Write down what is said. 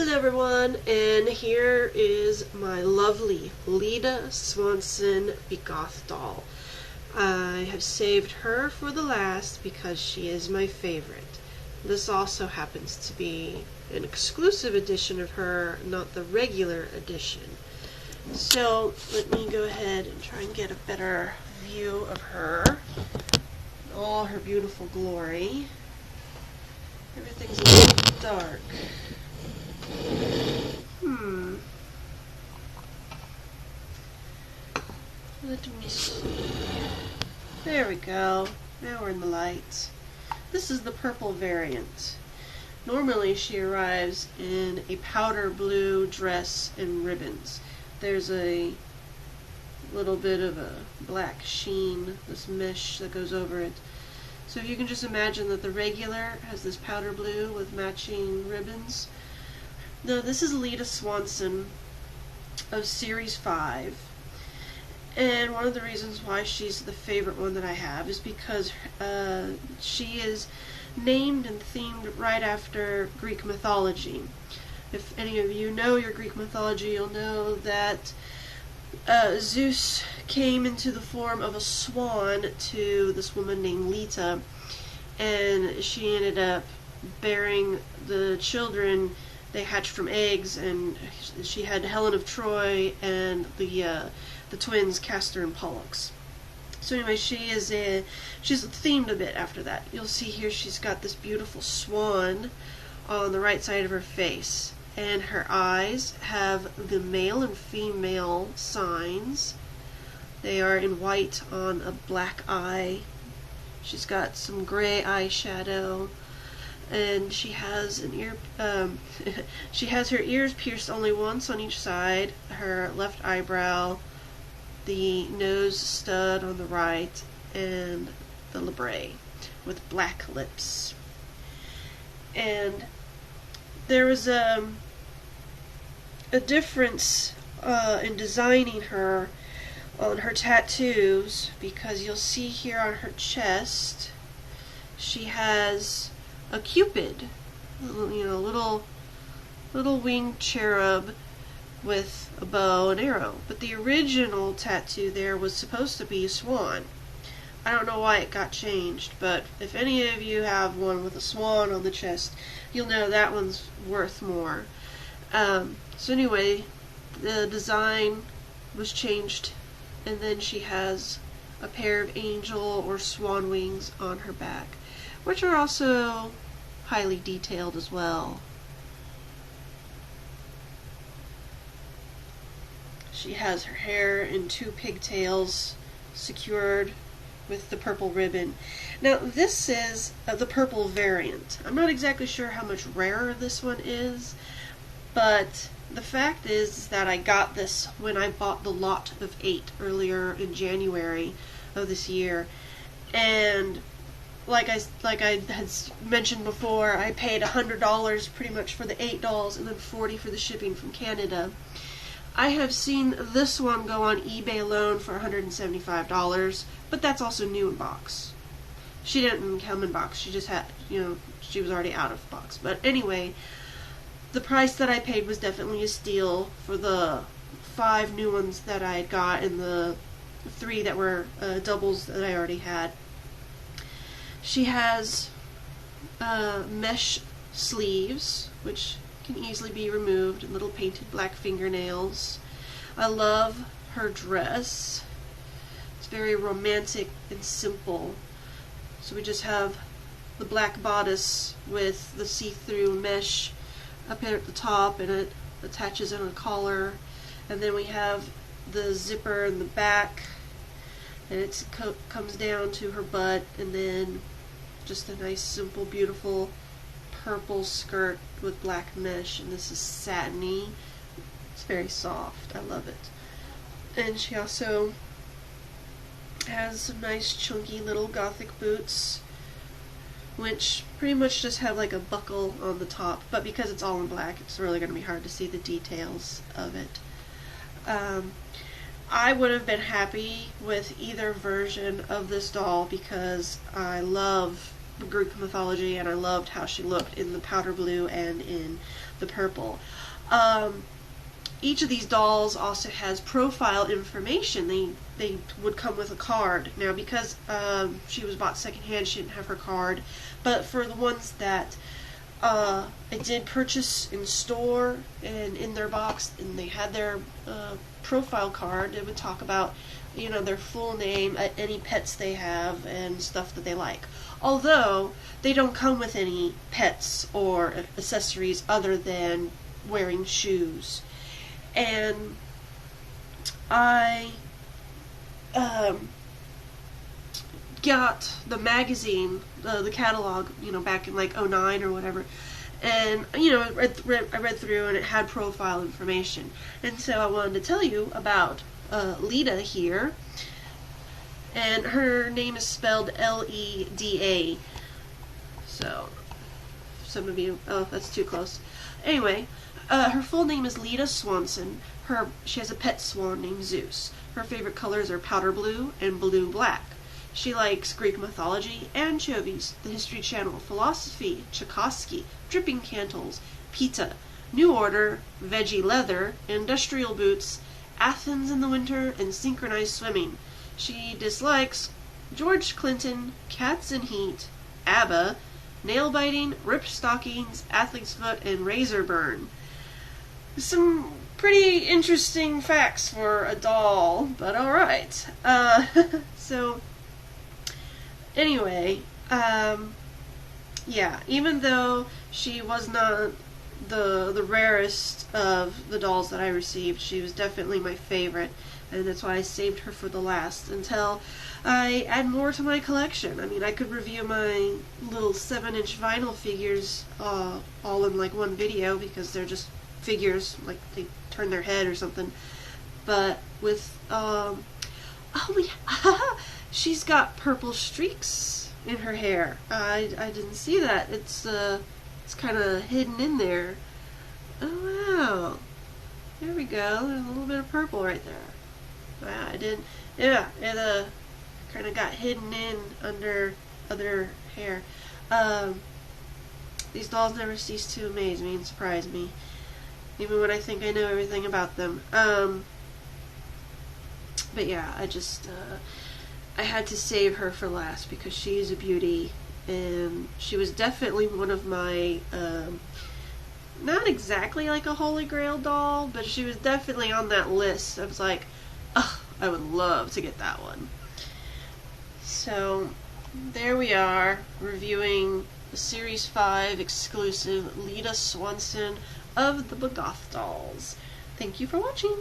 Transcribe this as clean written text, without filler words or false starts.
Hello everyone, and here is my lovely Leda Swanson Begoth doll. I have saved her for the last because she is my favorite. This also happens to be an exclusive edition of her, not the regular edition. So let me go ahead and try and get a better view of her in all her beautiful glory. Everything's a little dark. Let me see. There we go. Now we're in the lights. This is the purple variant. Normally she arrives in a powder blue dress and ribbons. There's a little bit of a black sheen, this mesh that goes over it. So if you can just imagine that the regular has this powder blue with matching ribbons. Now this is Leda Swanson of Series 5. And one of the reasons why she's the favorite one that I have is because she is named and themed right after Greek mythology. If any of you know your Greek mythology, you'll know that Zeus came into the form of a swan to this woman named Leda, and she ended up bearing the children. They hatched from eggs, and she had Helen of Troy and the twins Castor and Pollux. So anyway, she's themed a bit after that. You'll see here she's got this beautiful swan on the right side of her face, and her eyes have the male and female signs. They are in white on a black eye. She's got some gray eyeshadow, and she has an ear. She has her ears pierced only once on each side. Her left eyebrow, the nose stud on the right, and the labrae with black lips. And there was a difference in designing her on her tattoos, because you'll see here on her chest she has a cupid, little winged cherub with a bow and arrow. But the original tattoo there was supposed to be a swan. I don't know why it got changed, but if any of you have one with a swan on the chest, you'll know that one's worth more. So anyway, the design was changed, and then she has a pair of angel or swan wings on her back, which are also highly detailed as well. She has her hair in 2 pigtails secured with the purple ribbon. Now this is the purple variant. I'm not exactly sure how much rarer this one is, but the fact is that I got this when I bought the lot of 8 earlier in January of this year, and like I had mentioned before, I paid $100 pretty much for the 8 dolls and then $40 for the shipping from Canada. I have seen this one go on eBay alone for $175, but that's also new in box. She didn't come in box, she just had, she was already out of box. But anyway, the price that I paid was definitely a steal for the 5 new ones that I had got and the 3 that were doubles that I already had. She has mesh sleeves, which can easily be removed, and little painted black fingernails. I love her dress. It's very romantic and simple. So we just have the black bodice with the see-through mesh up here at the top, and it attaches in a collar, and then we have the zipper in the back, and it comes down to her butt, and then just a nice, simple, beautiful purple skirt with black mesh, and this is satiny. It's very soft. I love it. And she also has some nice chunky little gothic boots, which pretty much just have like a buckle on the top, but because it's all in black, it's really going to be hard to see the details of it. I would have been happy with either version of this doll because I love Greek mythology, and I loved how she looked in the powder blue and in the purple. Each of these dolls also has profile information. They would come with a card. Now, because she was bought secondhand, she didn't have her card. But for the ones that I did purchase in store and in their box, and they had their profile card, it would talk about, you know, their full name, any pets they have, and stuff that they like. Although they don't come with any pets or accessories other than wearing shoes. And I got the magazine, the catalog, you know, back in like '09 or whatever, and you know, I read through, and it had profile information. And so I wanted to tell you about Leda here, and her name is spelled Leda. So some of you, oh, that's too close. Anyway, her full name is Leda Swanson. She has a pet swan named Zeus. Her favorite colors are powder blue and blue-black. She likes Greek mythology, anchovies, the History Channel, philosophy, Tchaikovsky, dripping candles, pizza, New Order, veggie leather, industrial boots, Athens in the winter, and synchronized swimming. She dislikes George Clinton, cats and heat, ABBA, nail biting, ripped stockings, athlete's foot, and razor burn. Some pretty interesting facts for a doll, but alright. So, anyway, yeah, even though she was not the rarest of the dolls that I received, she was definitely my favorite, and that's why I saved her for the last until I add more to my collection. I mean, I could review my little 7-inch vinyl figures all in like one video, because they're just figures, like they turn their head or something. But with oh yeah, she's got purple streaks in her hair. I didn't see that. It's kind of hidden in there. Oh wow, there we go. There's a little bit of purple right there. Wow, I didn't. Yeah, it kind of got hidden in under other hair. These dolls never cease to amaze me and surprise me, even when I think I know everything about them. But yeah, I had to save her for last because she's a beauty, and she was definitely one of my, not exactly like a Holy Grail doll, but she was definitely on that list. I was like, ugh, I would love to get that one. So, there we are, reviewing the Series 5 exclusive Leda Swanson of the Begoth dolls. Thank you for watching!